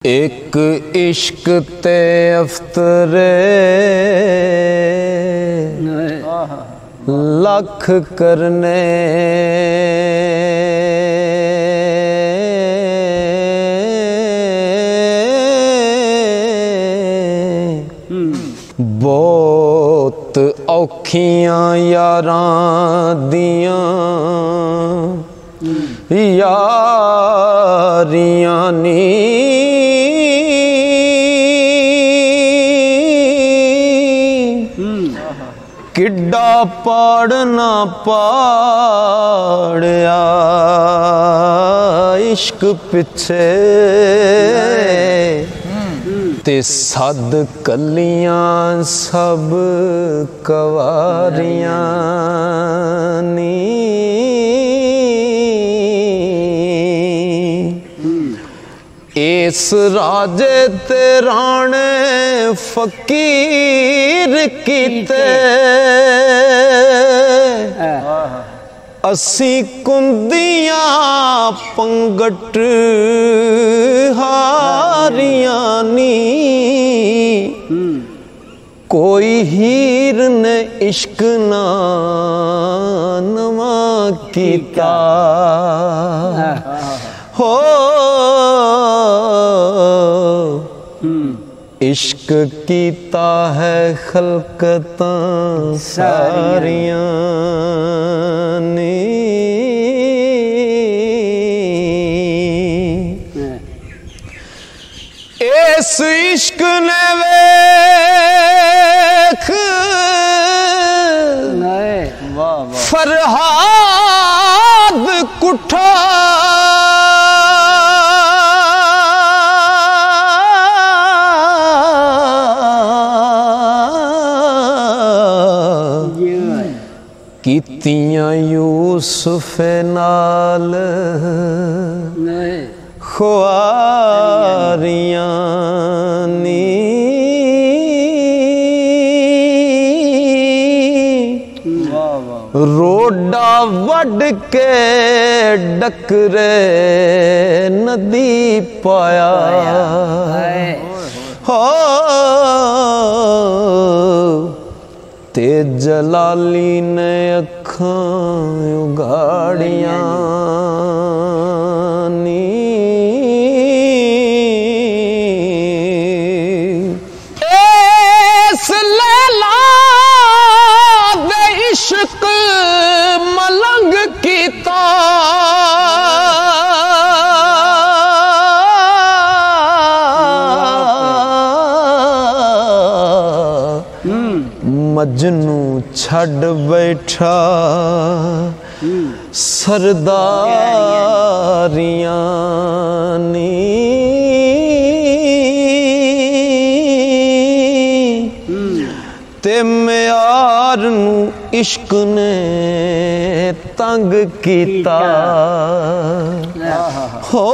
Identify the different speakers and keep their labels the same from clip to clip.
Speaker 1: एक इश्क ते अफ्तरे लख करने बहुत औखियां यारां दियां यारियां नी किड्डा पाड़ना पाड़या इश्क पिछे ते सद कलियां सब कवारियां नी इस राजे ते राणे फकीर कीते असी कुंदियां पंगट हारियां नी कोई हीर ने इश्क ना नवा कीता हो इश्क कीता है खलकतां सारियां ने इस इश्क ने वेख फरहाद कुठा कीतियां यूसुफ नाल ख्वारियां नी रोडा वड के डकरे नदी पाया हो ते जलाली ने अखां उगाड़ियां नी इस लैला दे इश्क मलंग कीता मजनू छड़ बैठा सरदारियां नी ते म्यार नू इश्क ने तंग कीता हो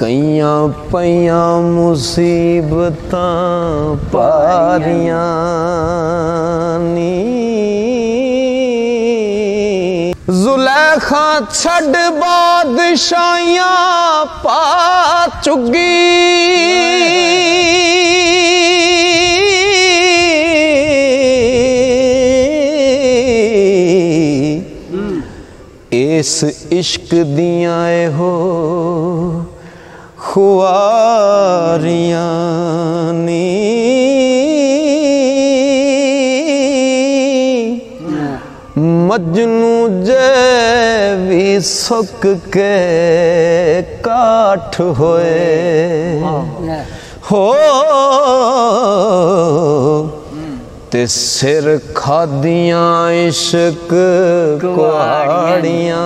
Speaker 1: कईयां पईयां मुसीबतां पारियां नी जुलेखा छड़ बादशाहियां पा चुगी इस इश्क दियां हो ख्वारियां नी मजनू जे भी सुक के काठ होए हो ते सिर खादियां इश्क कुआड़ियां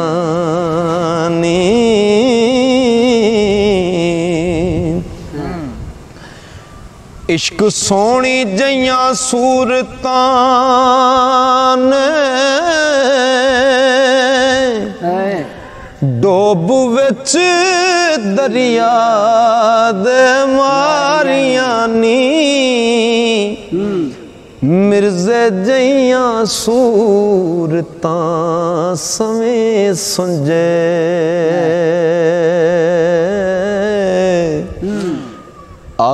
Speaker 1: नी इश्क सोनी जइयां सूरतां डोब विच दरिया दे मारियां नी मिर्जे जइयां सूरतां सवें सुंजे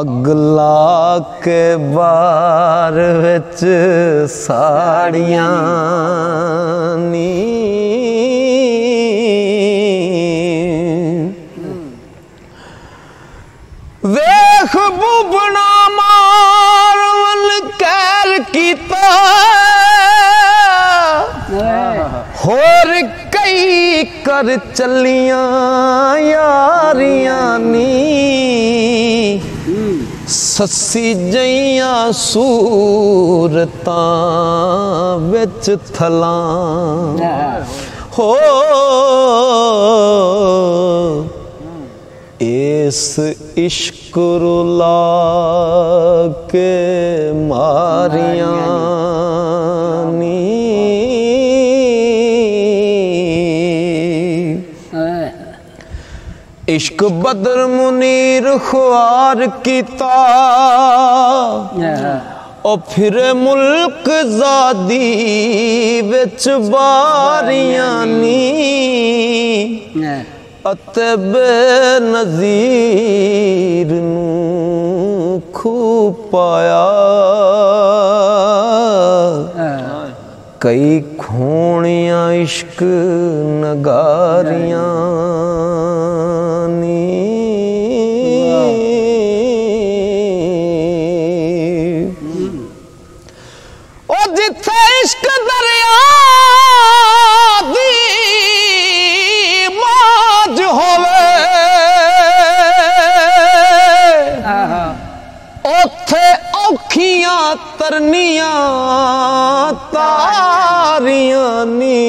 Speaker 1: अग ला के बार विच साड़ियां नी वेख बुबना मारवन कैर कीता होर कई कर चलियां यारियां नी ससी जइयां सूरतां विच थलां हो इस इश्क रुला के मारियां नी इश्क बदर मुनीर ख्वार कीता और फिर मुल्क ज़ादी विच बारियां नी अते बेनज़ीर नूं खूब पाया कई खोणियां इश्क नगारियां नी ओ जिथे इश्क दरिया दी मौज होवे ओथे औखियां तरनियां तारियां नी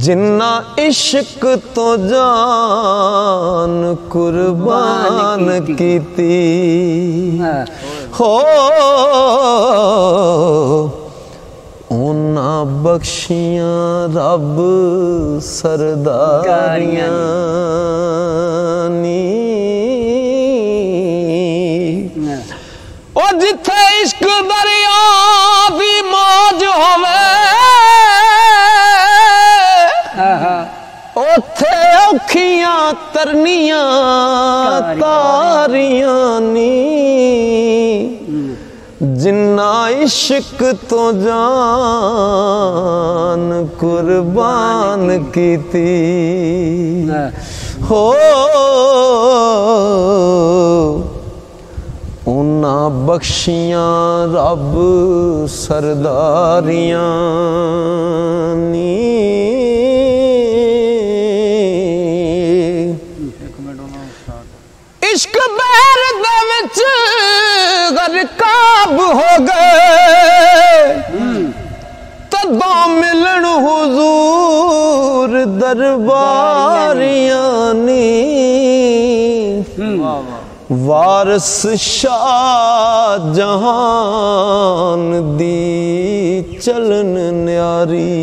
Speaker 1: जिन्ना इश्क तो जान कुर्बान कीती हो उन्ना बख्शियां रब सरदारियां नी ओ जिथे इश्क दरिया दी मौज होवे ओथे औखियां तरनियां तारियां नी जिन्ना इश्क तो जान कुर्बान कीती हो उन्ना बख्शियां रब सरदारियां नी इश्क बहर दे विच गरकाब हो गए तदा मिलन हुजूर दरबारियां नी वारस शाह जहान दी चलन न्यारी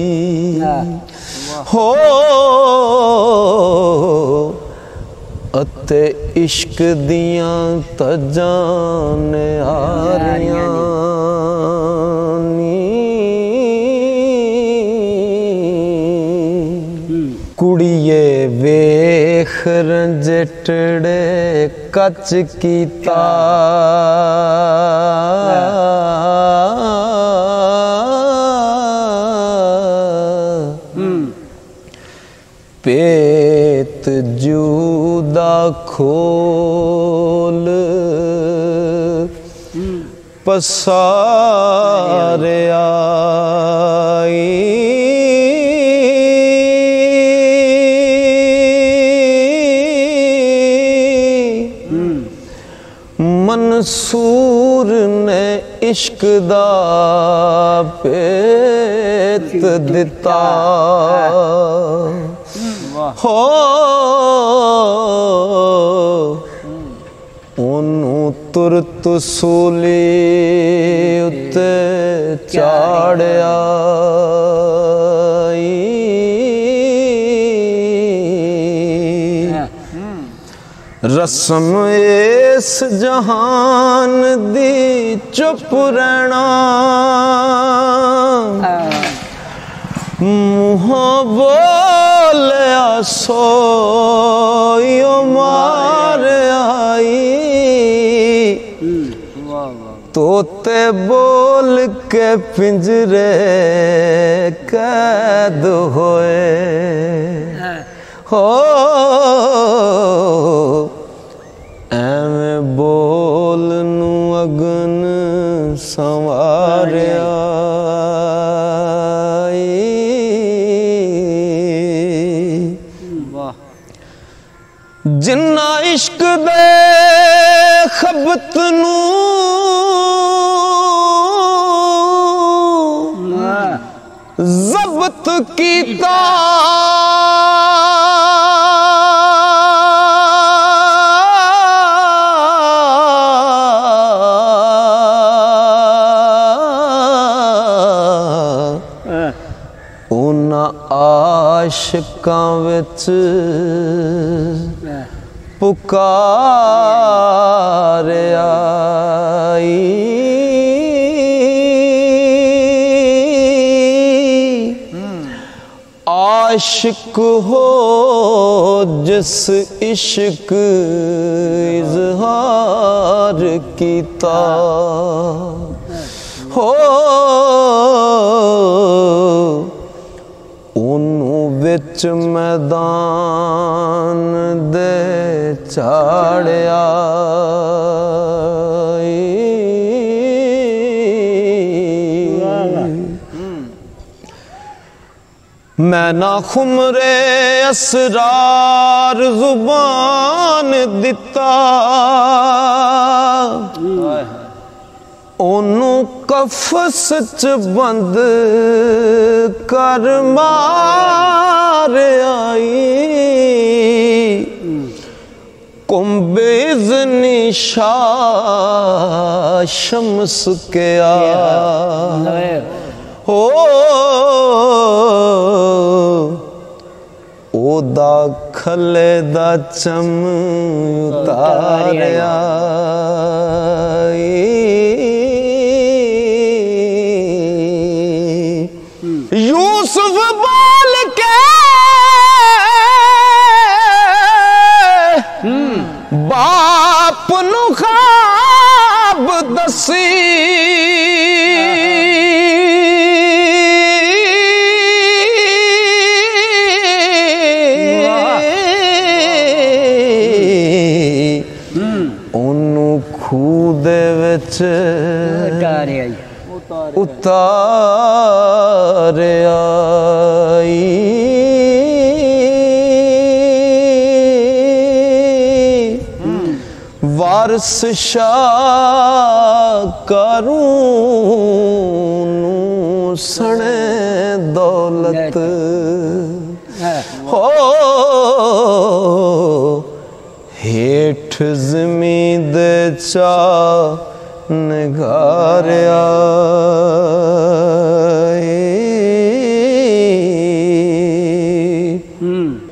Speaker 1: हो अते इश्क दियां तजां न्यारियां नी कुड़िए वेख रंजटड़े कच कीता पेत जूदा खोल पसारे आई मंसूर ने इश्क दा पेत दिता हो ओनू तुरत सूली उत्ते चाड़िया रस्म इस जहान दी चुप रहना मुँह बोलिया सोयो मारिया तोते बोल के पिंजरे कैद होए हो एवें बोल नू अगन संवारिया जिन्ना इश्क दे खबत नू जब्त कीता उन्हां आशिकां विच पुकारिया आशिक हो जिस इश्क इजहार कीता हो उन्हों विच मैदान दे चाड़िया मैं ना खुमरे असरार जुबान दिता ओनू कफस च बंद कर मार आई कुंबे इज़्नी शाह शम्स के आ हो ओदा खले दा चम उतारिया यूसुफ बोल के बाप नु ख्वाब दसी खूह दे विच उतारिया वारस शाहकारूं सने दौलत हो हेठ ज़मीं दे चा निगारिया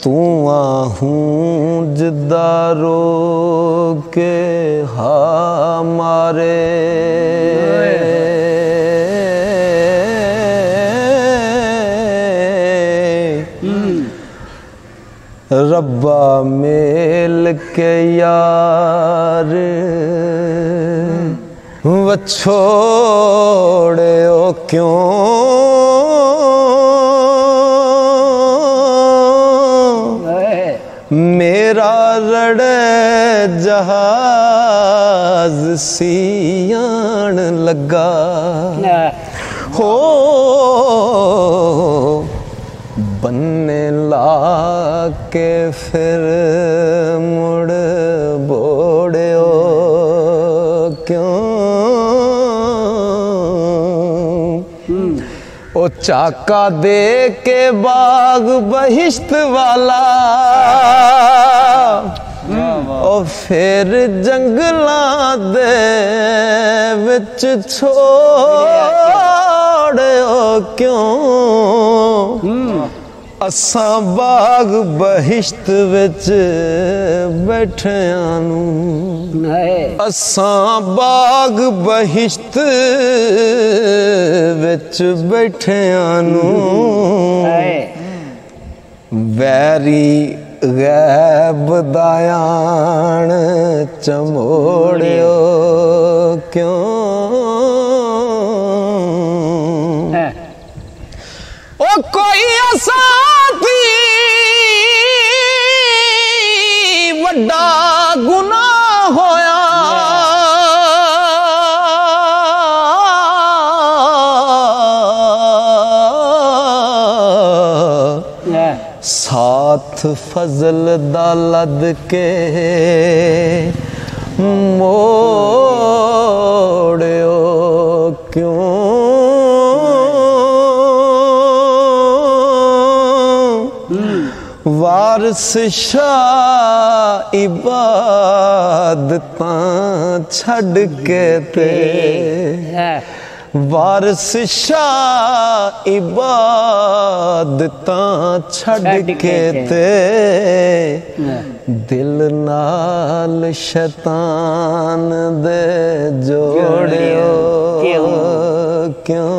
Speaker 1: तू आहूं जिदारो के हा मारे रब्बा मेल के यार वछोड़े ओ क्यों मेरा रड़े जहाज सियाण लगा हो बनने ला के फिर मुड़ बोड़ो क्यों ओ चाका दे के बाग बहिश्त वाला ओ फिर जंगला दे विच छोड़ो क्यों असां बाग बहिश्त विच बैठियां नू असां बाग बहिश्त विच बैठियां नू वैरी गैब दायान चमोड़ियो क्यों ओ कोई असाती वड्डा गुनाह होया साथ फजल दालद के मोड़ियो क्यों वारिस शाह इबादतां छड़ के ते वारिस शाह इबादतां छड़ के ते दिल नाल शैतान दे जोड़ियो क्यों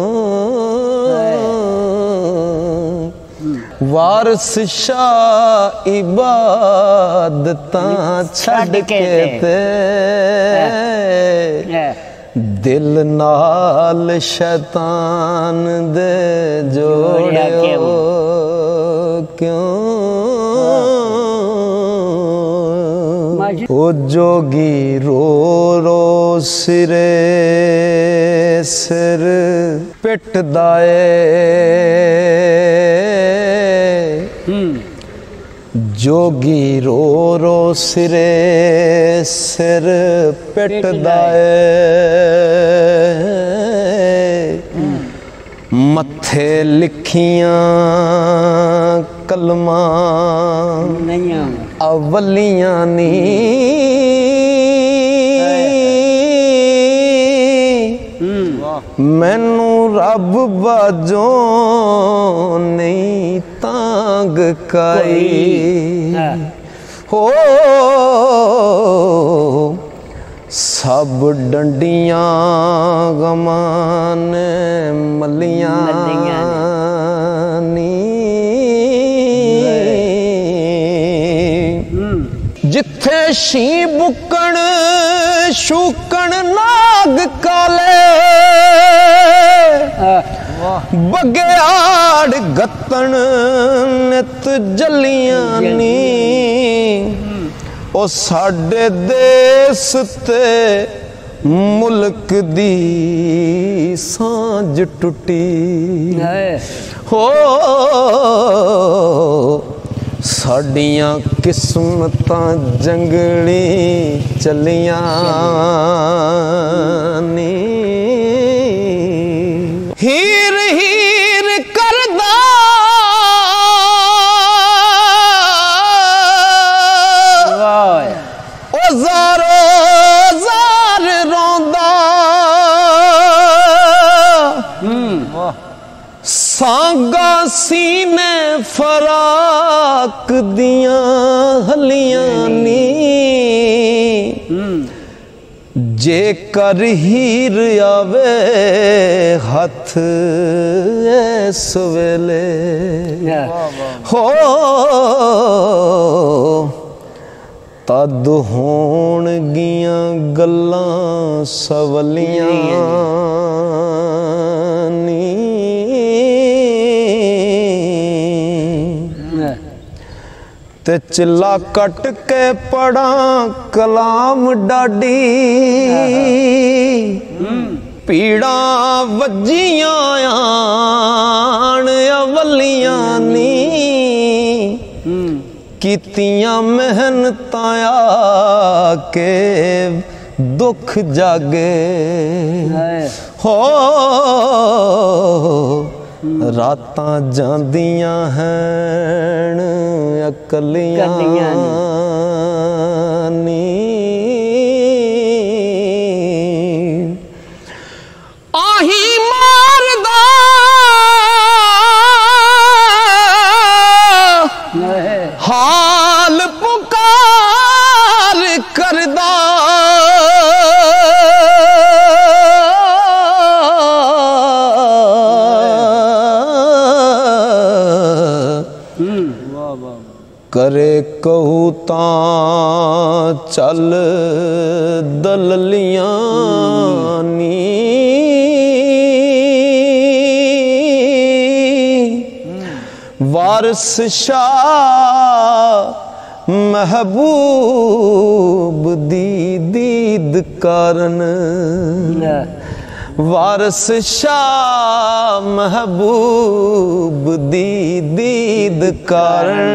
Speaker 1: वारिस शाह इबादतां छड़ के ते दिल नाल शैतान दे जोड़ियो क्यों ओ जोगी रो रो सिरे सिर पिटदा जोगी रो रो सिरे सिर पिटदा मथे लिखियां कलमा अवलियां नी मैनू रब बाजो नहीं तांग काई हो सब डंडियां गमान मलियां नी जिथे शी बुकण शूकण नाग काले बगयाड़ गत्तन नित जलियां नी ओ साडे देस ते मुल्क दी सांझ टुटी हो साडियां किस्मतां जंगली चलियां नी हीर हीर करदा ओ ज़ारो ज़ार रोंदा सांगा सीने फराक दियां हलियां नी जे कर हीर आवे हथ इस वेले हो तद होणगियां गल्लां सवलियां नी ते चिल्ला कट के पढ़ा कलाम डाडी पीड़ा वजियां आन अवलियां नी कीतियां मेहनतां आके दुख जागे हो रातां जांदियां हैं अकलियां नी आही मारदा हाल पुकार करदा करे कहूँ तां चल दललियां नी वारिस शाह महबूब दी दीद कारण वारिस शाह महबूब दी दीद कारण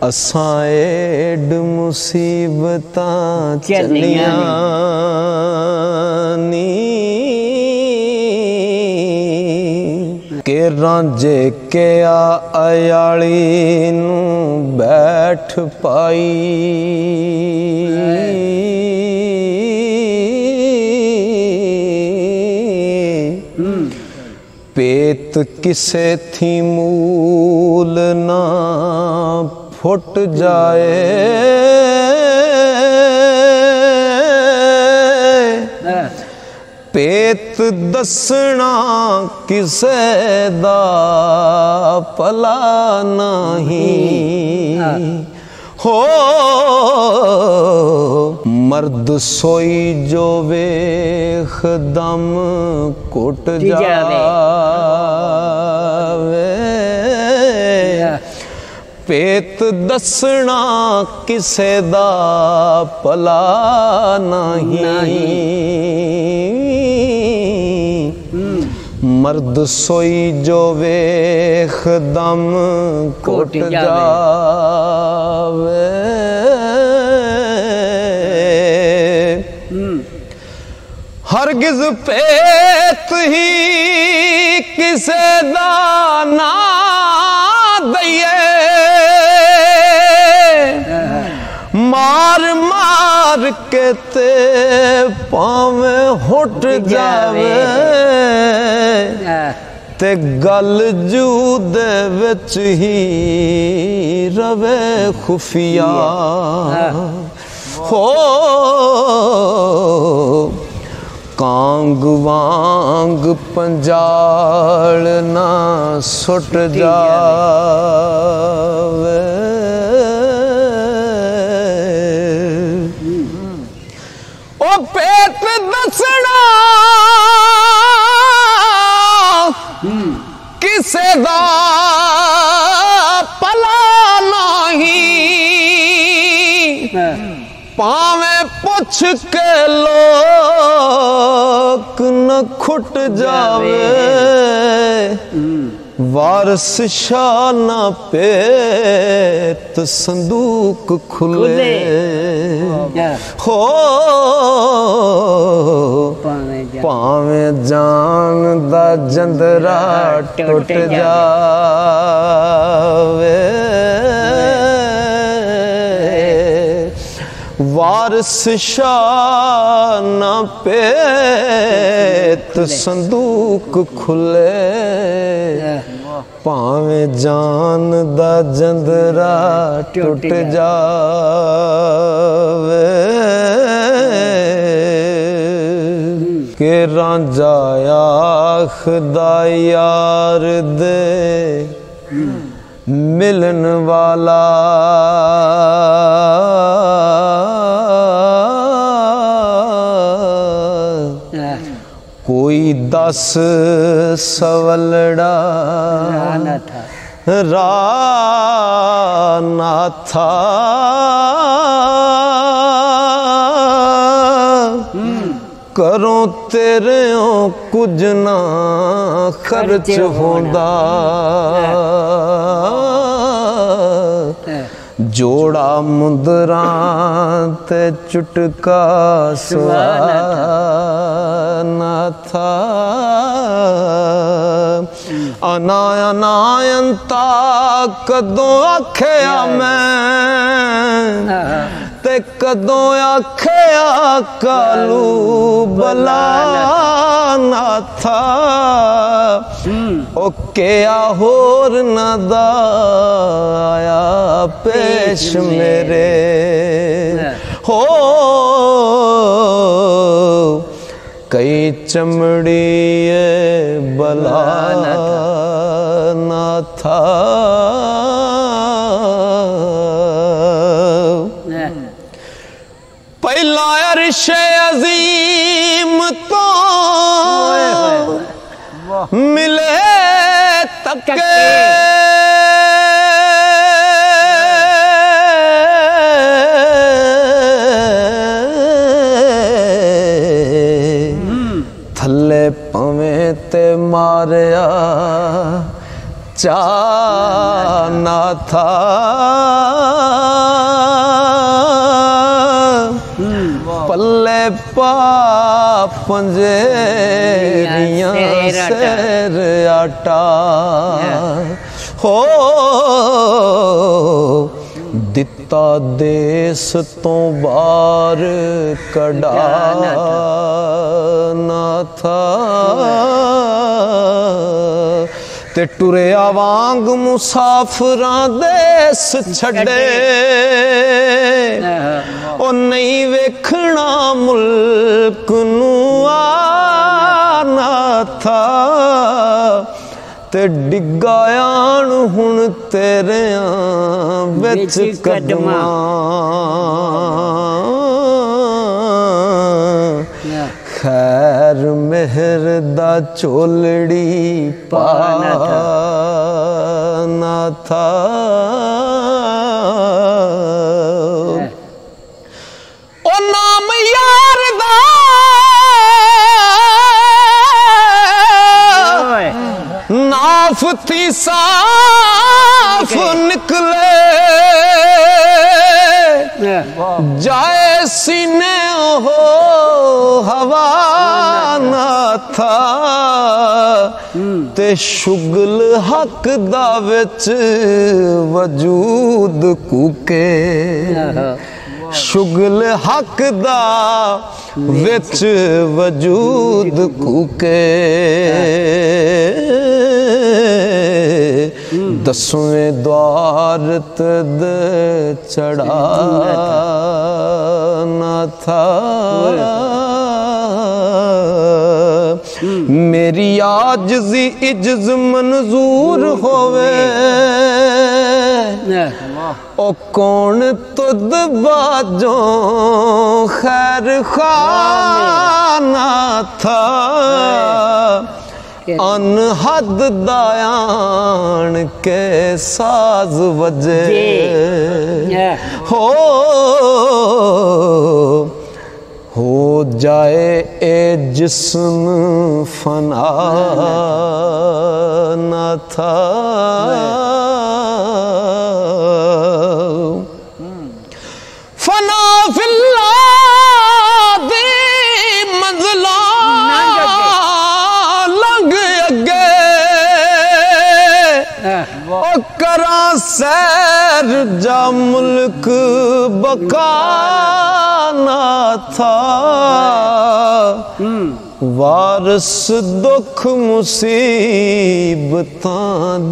Speaker 1: असां एड मुसीबतां चलियां नी के रांझे के आयाली नू बैठ पाई पेत किसे थी मूल ना फुट जाए पेत दसना किसे दा भला नहीं हो मर्द सोई जो वेख दम कुट जावे पेत दसना किसे दा भला नहीं मर्द सोई जो वेख दम कुट जावे हरगिज पेत ही किसे दा ना दइए मार मार के ते पावे हुट जावे ते गल जू दे विच ही रवे खुफिया हो कांग वांग पंजाल ना सुट जावे ओ पेट दसना किसे दा भला नहीं पावे पुछ के लोक न खुट जावे वारिस शाह ना पेत संदूक खुले हो पावे जान दा जंदरा टुट जावे वारिस शाह ना पेत संदूक खुले पावे जान दा जंदरा टुट जावे के रांझा आखदा यार दे मिलन वाला कोई 10 सवलड़ा राना था करो तेरे कुछ ना खर्च होंदा जोड़ा मुंदरा ते चुटका सुहाना था अनायनता कदों आख्या मैं ते कदों आख्या कालू बला ना था ओ क्या होर न दाया पेश मेरे हो कई चमड़ी बला ना था था पल्ले पा पंजेरियां सेर आटा हो दिता देश तो बार कड़ा ना था ते टुरिया वांग मुसाफिरां देश छड़े ओ नहीं वेखना मुल्क नू आना था ते डिगायान हुण तेरियां विच कदमां खैर मेहर दा चोलड़ी पाना था ओ नाम यार दा नाफ थी साफ निकले जाए सीने हो हवा ना था ते शुगल हक दा विच वजूद कूके शुगल हक दा विच वजूद कूके दसवें द्वार तद चढ़ा ना था मेरी आजिज़ी इज्ज़ मंजूर होवे ओ कौन तुद बाजों खैर खाना था अनहद दायान के साज वजे हो जाए ए जिस्म फना न था फना फिल्लाह दी मंज़िला लंघ अगे ओ करा सैर जा मुल्क बका ना था वारस दुख मुसीबतां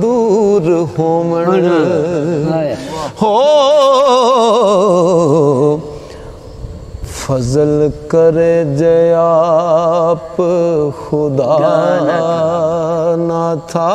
Speaker 1: दूर होवण हो फजल करे जयाप खुदा ना था